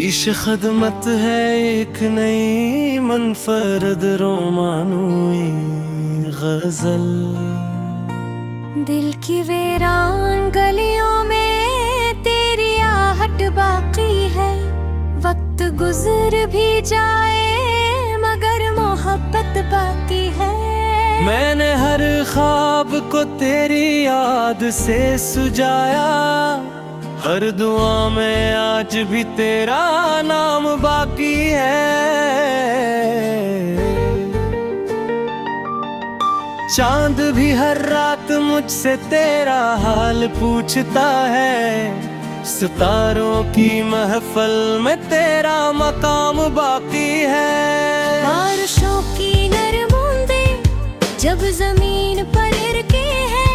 पेश खदमत है एक नई मनफरद रोमानोई गजल। दिल की वीरान गलियों में तेरी आहट बाकी है। वक्त गुजर भी जाए मगर मोहब्बत बाकी है। मैंने हर ख्वाब को तेरी याद से सुजाया, हर दुआ में आज भी तेरा नाम बाकी है। चांद भी हर रात मुझसे तेरा हाल पूछता है, सितारों की महफल में तेरा मकाम बाकी है। बारिशों की नरम बूंदें जब जमीन पर गिरती है,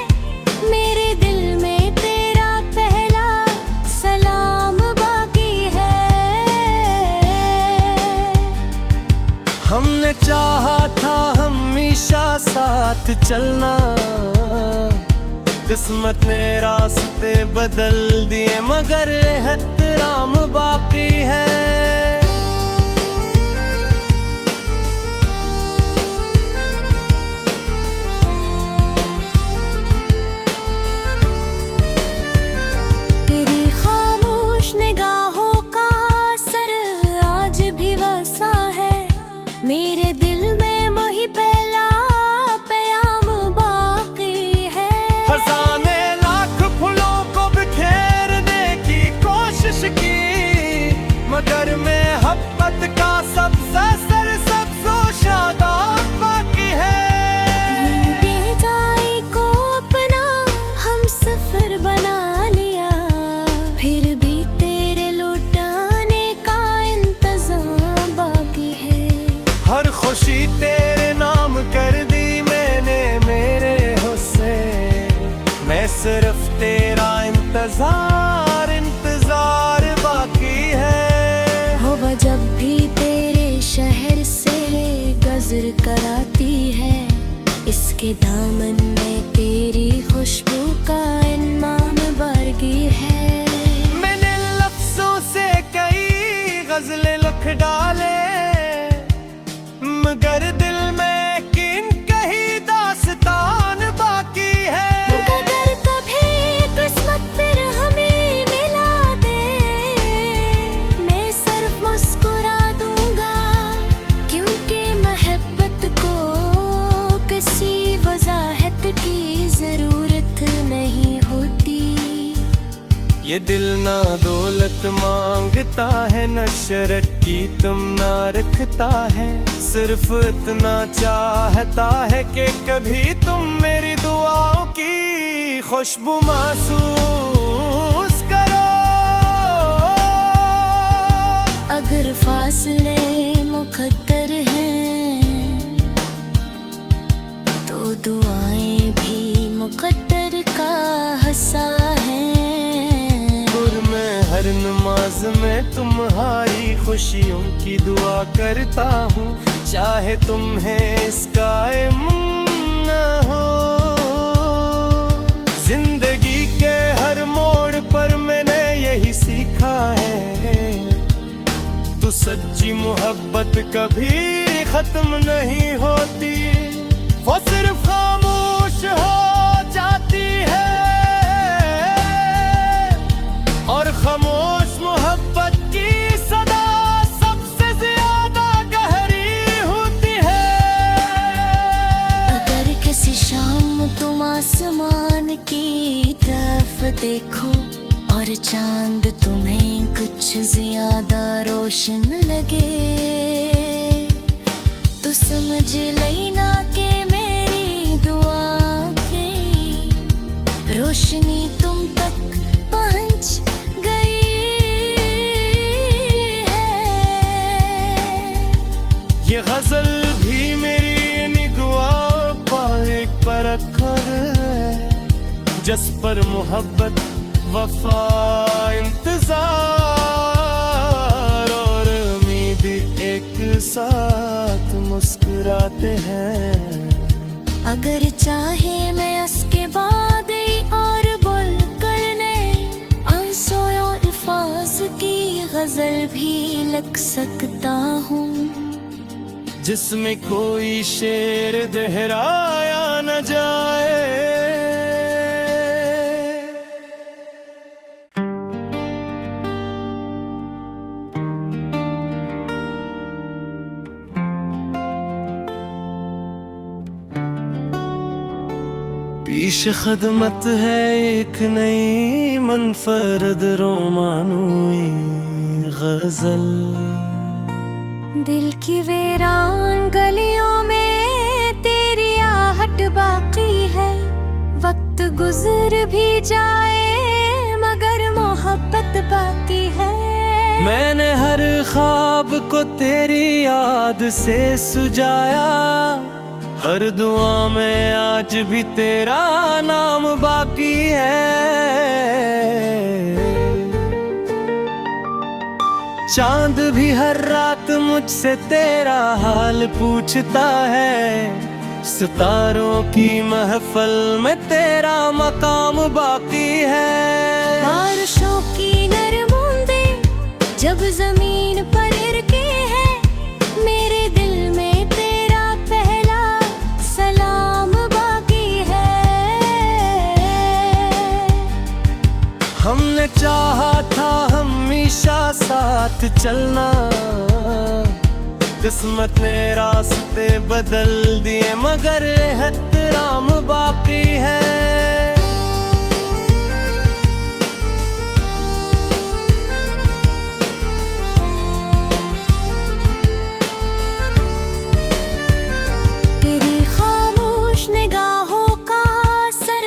मेरे दिल में तेरा पहला सलाम बाकी है। हमने चाहा था हमेशा साथ चलना, किस्मत ने रास्ते बदल दिए मगर एहतराम बाकी है। तेरी खामोश निगाहों का असर आज भी वसा है, मेरे दिल में वही पहला प्याम बाकी है। खजाने लाख फूलों को बिखेरने की कोशिश की, मगर मोहब्बत का सबसे सरसब्ज़ो शादाब बाकी है। बेजाई को अपना हम सफर बना लिया, फिर भी तेरे लौटाने का इंतजाम बाकी है। हर खुशी तेरे नाम कर दी मैंने मेरे हुस्से, मैं सिर्फ तेरा इंतजार बाकी है। हवा जब भी तेरे शहर से गजर कराती है, इसके दामन में तेरी खुशबू का इनाम बाकी है। मैंने लफ्जों से कई गजलें लिख डाले, मगर दिल में किन कही दास्तान बाकी है। अगर कभी किस्मत फिर हमें मिला दे, मैं सिर्फ मुस्कुरा दूंगा, क्योंकि मोहब्बत को किसी वजाहत की जरूरत नहीं होती। ये दिल ना दौलत मांगता है, न शरत की तुम ना रखता है, सिर्फ इतना चाहता है कि कभी तुम मेरी दुआओं की खुशबू महसूस करो। अगर फासले मुकद्दर हैं, तो दुआएं भी मुकद्दर का हिस्सा है। हर नमाज में तुम्हारी खुशियों की दुआ करता हूँ, चाहे तुम्हें इसका इल्म न हो। जिंदगी के हर मोड़ पर मैंने यही सीखा है, तू सच्ची मोहब्बत कभी खत्म नहीं होती, वो सिर्फ खामोश हो जाती है। और खामोश मोहब्बत की सदा सबसे ज्यादा गहरी होती है। अगर किसी शाम तुम आसमान की तरफ देखो और चांद तुम्हें कुछ ज्यादा रोशन लगे, तो समझ लेना कि मेरी दुआ की रोशनी तुम तक पहुंच ये गजल भी मेरी निगवा पर एक परखर है, जिस पर मोहब्बत वफा इंतजार और उम्मीद एक साथ मुस्कुराते हैं। अगर चाहे मैं उसके बाद और बोल करने आंसू और अल्फाज की गजल भी लिख सकता हूँ, जिसमें कोई शेर दोहराया न जाए। पेश खदमत है एक नई मुनफरद रोमानवी गजल। दिल की वीरान गलियों में तेरी आहट बाकी है, वक्त गुजर भी जाए मगर मोहब्बत बाकी है। मैंने हर ख्वाब को तेरी याद से सुजाया, हर दुआ में आज भी तेरा नाम बाकी है। चांद भी हर रात मुझसे तेरा हाल पूछता है, सितारों की महफल में तेरा मकाम बाकी है। बारिशों की नरम बूंदें जब जमीन पर गिरती है, मेरे दिल में तेरा पहला सलाम बाकी है। हमने चाहा था हमेशा साथ चलना, किस्मत ने रास्ते बदल दिए मगर एहतराम बाकी है। तेरी खामोश निगाहों का असर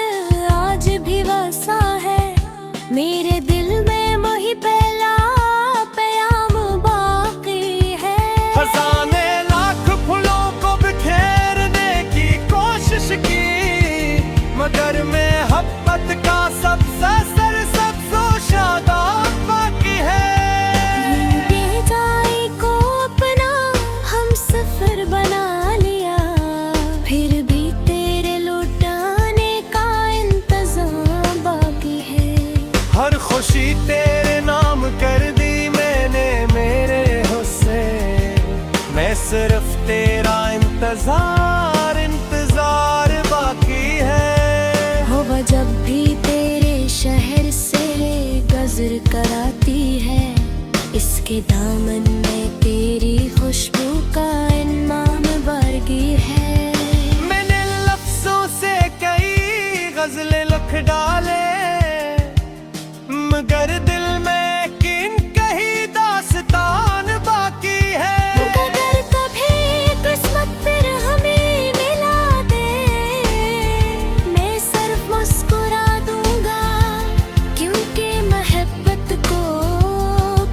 आज भी वसा है, मेरे दिल में वही पहला प्याम बाकी है। खजाने लाख फूलों को बिखेरने की कोशिश की, मगर मोहब्बत का सबसे सरसब्ज़ो शादाब बाकी है। बेजाई को अपना हम सफर बना लिया, फिर भी तेरे लौटाने का इंतजाम बाकी है। हर खुशी तेरे नाम कर दी मैंने मेरे हुस्से, मैं सिर्फ तेरा इंतजार बाकी है। हवा जब भी तेरे शहर से गजर कराती है, इसके दामन में तेरी खुशबू का इनाम बारगी है। मैंने लफ्जों से कई गजलें लिख डाले, मगर दिल में किन कही दास्तान बाकी है। अगर कभी किस्मत फिर हमें मिला दे, मैं सिर्फ मुस्कुरा दूंगा, क्योंकि मोहब्बत को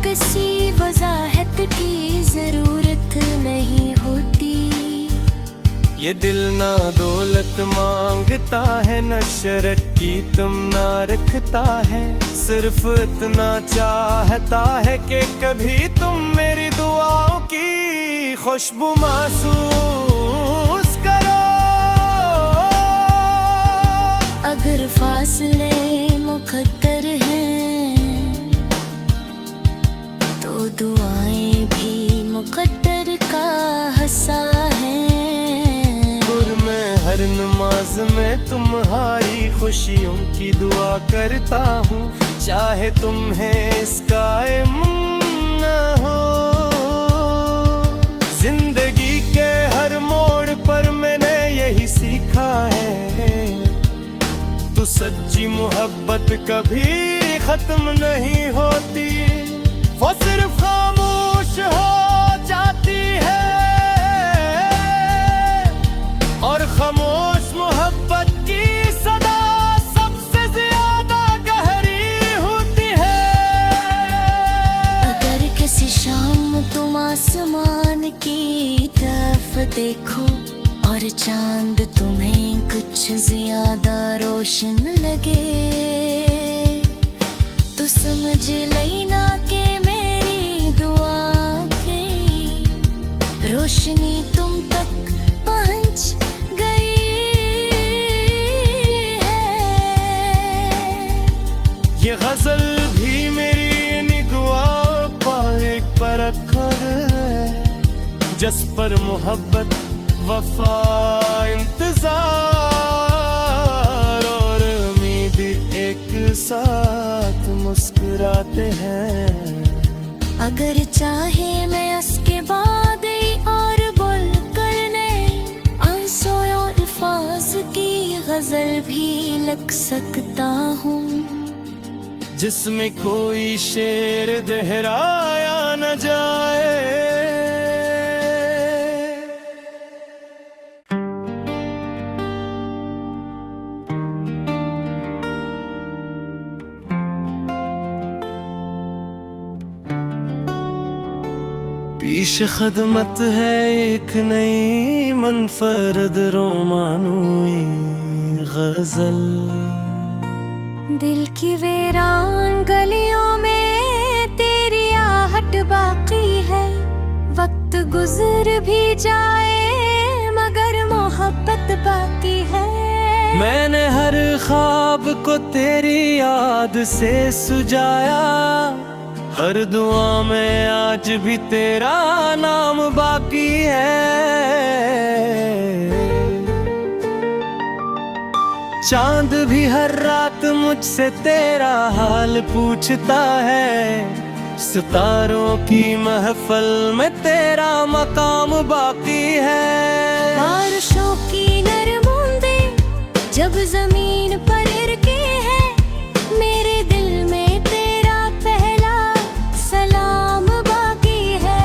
किसी वजाहत की जरूरत नहीं होती। ये दिल ना दौलत मांगता है, न शरत की तुम ना रखता है, सिर्फ इतना चाहता है कि कभी तुम मेरी दुआओं की खुशबू महसूस करो। अगर फासले मुकद्दर हैं, तो दुआएं भी मुकद्दर का हिस्सा हैं। मैं हर नमाज में तुम्हारी खुशियों की दुआ करता हूँ, चाहे तुम्हें इसका इल्म न हो। जिंदगी के हर मोड़ पर मैंने यही सीखा है, तू सच्ची मोहब्बत कभी खत्म नहीं होती, वो सिर्फ खामोश हो जाती है। और खामोश मोहब्बत की सदा सबसे ज्यादा गहरी होती है। अगर किसी शाम तुम आसमान की तरफ देखो और चांद तुम्हें कुछ ज्यादा रोशन लगे, तो समझ लेना कि मेरी दुआ की रोशनी तुम तक पहुंच ये गजल भी मेरी इन दुआओं का जिस पर मोहब्बत वफा इंतजार और उम्मीद एक साथ मुस्कुराते हैं। अगर चाहे मैं उसके बाद और बोल करने आंसू और अल्फाज की गजल भी लिख सकता हूँ, जिसमें कोई शेर दोहराया न जाए। पेश खदमत है एक नई मुनफरद रोमानवी गजल। दिल की वीरान गलियों में तेरी आहट बाकी है। वक्त गुजर भी जाए मगर मोहब्बत बाकी है। मैंने हर ख्वाब को तेरी याद से सुजाया, हर दुआ में आज भी तेरा नाम बाकी है। चांद भी हर रात मुझसे तेरा हाल पूछता है, सितारों की महफिल में तेरा मकाम बाकी है। बारिशों की नरम बूंदें जब जमीन पर गिरती है, मेरे दिल में तेरा पहला सलाम बाकी है।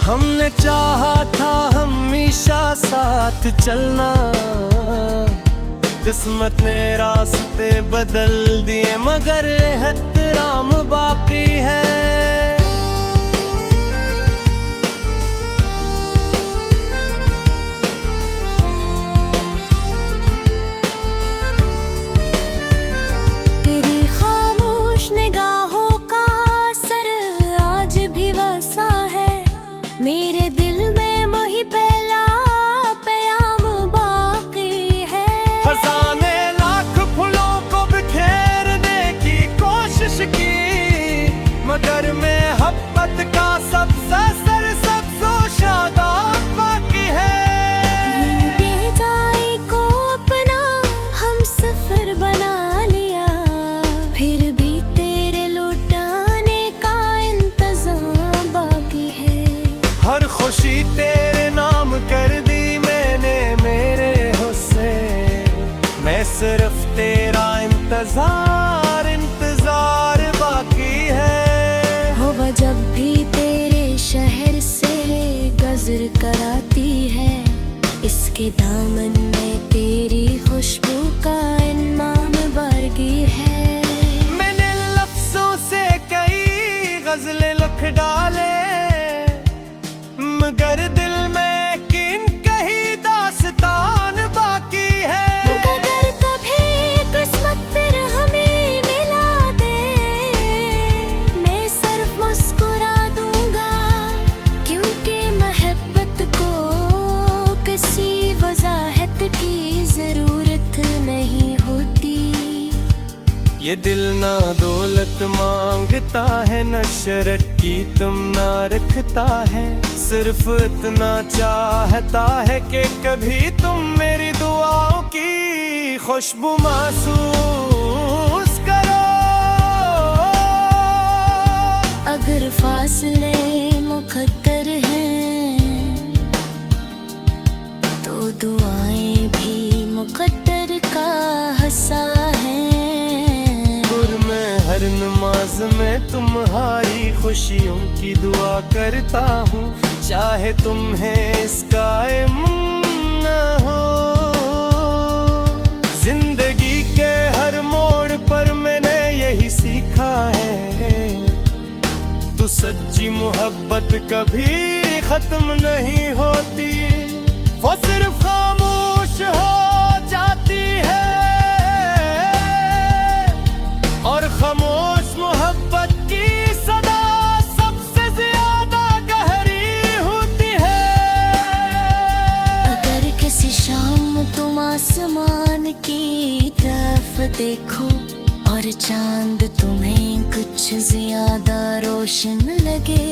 हमने चाहा था हमेशा साथ चलना, किस्मत ने रास्ते बदल दिए मगर एहतराम बाकी है। तेरी खामोश निगाहों का असर आज भी वसा है, मेरे दिल में वही पहला प्याम बाकी है। खजाने लाख फूलों को बिखेरने की कोशिश की, मगर मोहब्बत का सबसे सरसब्ज़ शादाब बाकी है। बेजाई को अपना हम सफर बना लिया, फिर भी तेरे लौटाने का इंतजाम बाकी है। हर खुशी तेरे नाम कर दी मैंने मेरे हुस्से, मैं सिर्फ तेरा इंतजार बाकी है। हो वह जब भी तेरे शहर से गजर कराती है, इसके दामन में तेरी खुशबू का इनाम बारगी है। मैंने लफ्जों से कई गजलें लिख डाले, मगर दिल में किन कही दास्तान बाकी है। अगर कभी किस्मत फिर हमें मिला दे, मैं सिर्फ मुस्कुरा दूंगा, क्योंकि मोहब्बत को किसी वजाहत की जरूरत नहीं होती। ये दिल ना दौलत मांगता है, न शरत की तुम ना रखता है, सिर्फ इतना चाहता है कि कभी तुम मेरी दुआओं की खुशबू महसूस करो। अगर फासले मुकद्दर हैं तो दुआएं भी मुकद्दर का हिस्सा हैं। मैं हर नमाज में तुम्हारी खुशियों की दुआ करता हूँ, चाहे तुम्हें इसका इल्म न हो। जिंदगी के हर मोड़ पर मैंने यही सीखा है, तू सच्ची मोहब्बत कभी खत्म नहीं होती, वो सिर्फ खामोश हो जाती है। और खामोश मोहब्बत की सदा सबसे ज्यादा गहरी होती है। अगर किसी शाम तुम आसमान की तरफ देखो और चांद तुम्हें कुछ ज्यादा रोशन लगे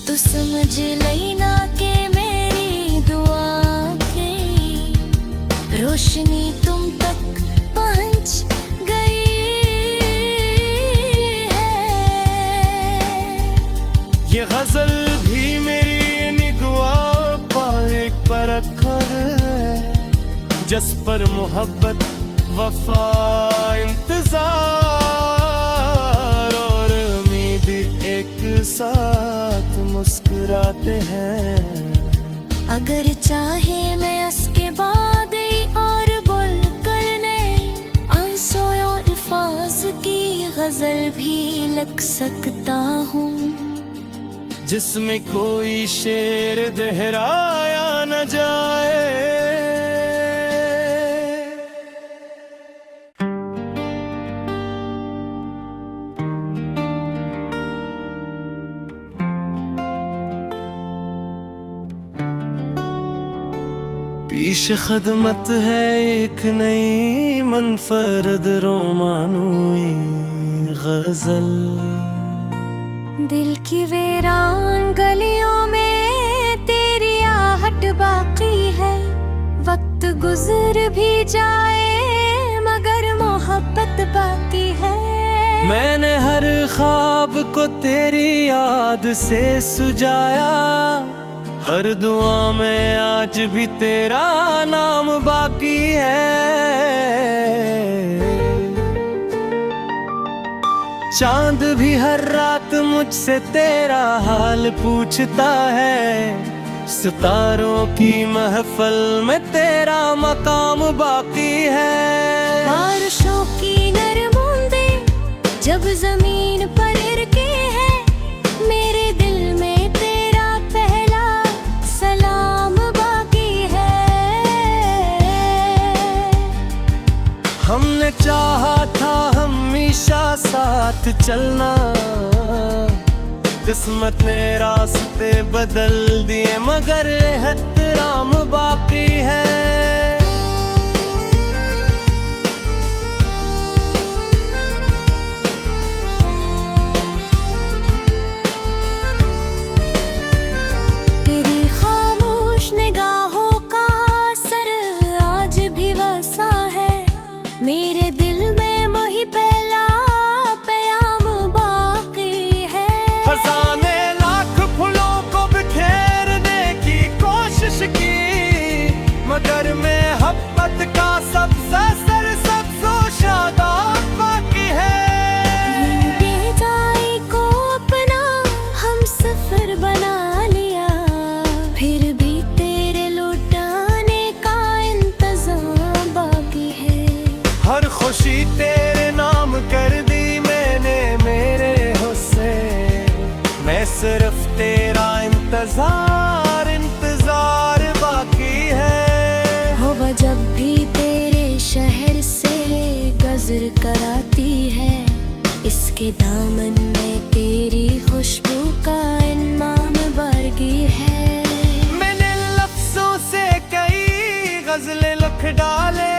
तो समझ लेना कि मेरी दुआ की रोशनी तुम तक पहुंच गई है। ये गजल भी मेरी निगवा पाक पर अखर है, जिस पर मोहब्बत वफा इंतजार और उम्मीद एक साथ मुस्कुराते हैं। अगर चाहे मैं उसके बाद और बोल करने आंसू और अल्फाज की गजल भी लिख सकता हूँ, जिसमें कोई शेर दोहराया न जाए। पेश खदमत है एक नई मुनफरद रोमानोई गजल। दिल की वीरान गलियों में तेरी आहट बाकी है, वक्त गुजर भी जाए मगर मोहब्बत बाकी है। मैंने हर ख्वाब को तेरी याद से सुजाया, हर दुआ में आज भी तेरा नाम बाकी है। चांद भी हर रात मुझसे तेरा हाल पूछता है, सितारों की महफल में तेरा मकाम बाकी है। बारिशों की नरम बूंदें जब जमीन पर गिरती है, मेरे दिल में तेरा पहला सलाम बाकी है। हमने चाहा था हमेशा साथ चलना, किस्मत ने रास्ते बदल दिए मगर एहतराम बाकी है। तेरी खामोश निगाहों का असर आज भी वैसा है, मेरे दिल में वही पहला प्याम बाकी है। खजाने लाख फूलों को बिखेरने की कोशिश की, मगर मोहब्बत का सबसे सरसब्ज़ो शादाब बाकी है। बेजाई को अपना हम सफर बना लिया, फिर भी तेरे लौटाने का इंतजाम बाकी है। हर खुशी तेरे नाम कर दी मैंने मेरे हुस्से, मैं सिर्फ तेरा इंतजार बाकी है। हवा जब भी तेरे शहर से गजर कराती है, इसके दामन में तेरी खुशबू का इनाम बरगी है। मैंने लफ्जों से कई गजलें लिख डाले,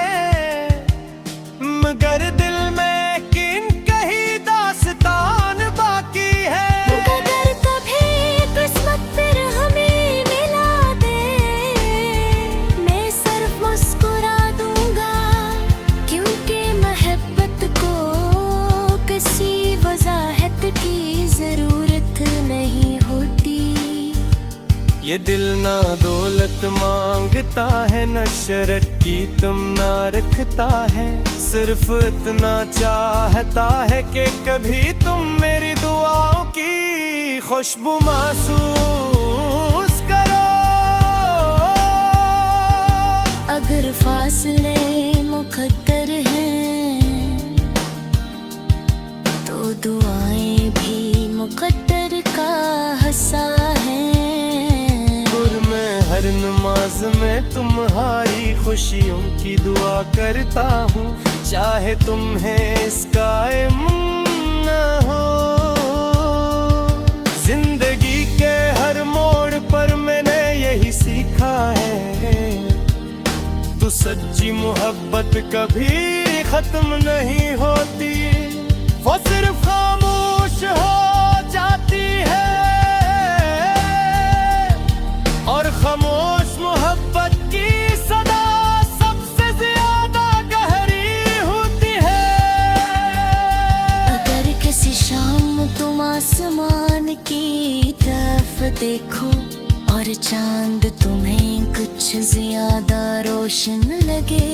मगर दिल में किन कही दास्तान बाकी है। अगर कभी किस्मत फिर हमें मिला दे, मैं सिर्फ मुस्कुरा दूंगा, क्योंकि मोहब्बत को किसी वजाहत की जरूरत नहीं होती। ये दिल ना दौलत मांगता है, न शरत की तुम ना रखता है, सिर्फ इतना चाहता है कि कभी तुम मेरी दुआओं की खुशबू महसूस करो। अगर फासले मुकद्दर हैं तो दुआएं भी मुकद्दर का हिस्सा है। मैं हर नमाज में तुम्हारी खुशियों की दुआ करता हूँ, चाहे तुम्हें इसका इल्म न हो। जिंदगी के हर मोड़ पर मैंने यही सीखा है, तू सच्ची मोहब्बत कभी खत्म नहीं होती, वो सिर्फ खामोश हो जाती है। और खामोश मोहब्बत की सदा सबसे ज्यादा गहरी होती है। अगर किसी शाम तुम आसमान की तरफ देखो और चांद तुम्हें कुछ ज्यादा रोशन लगे,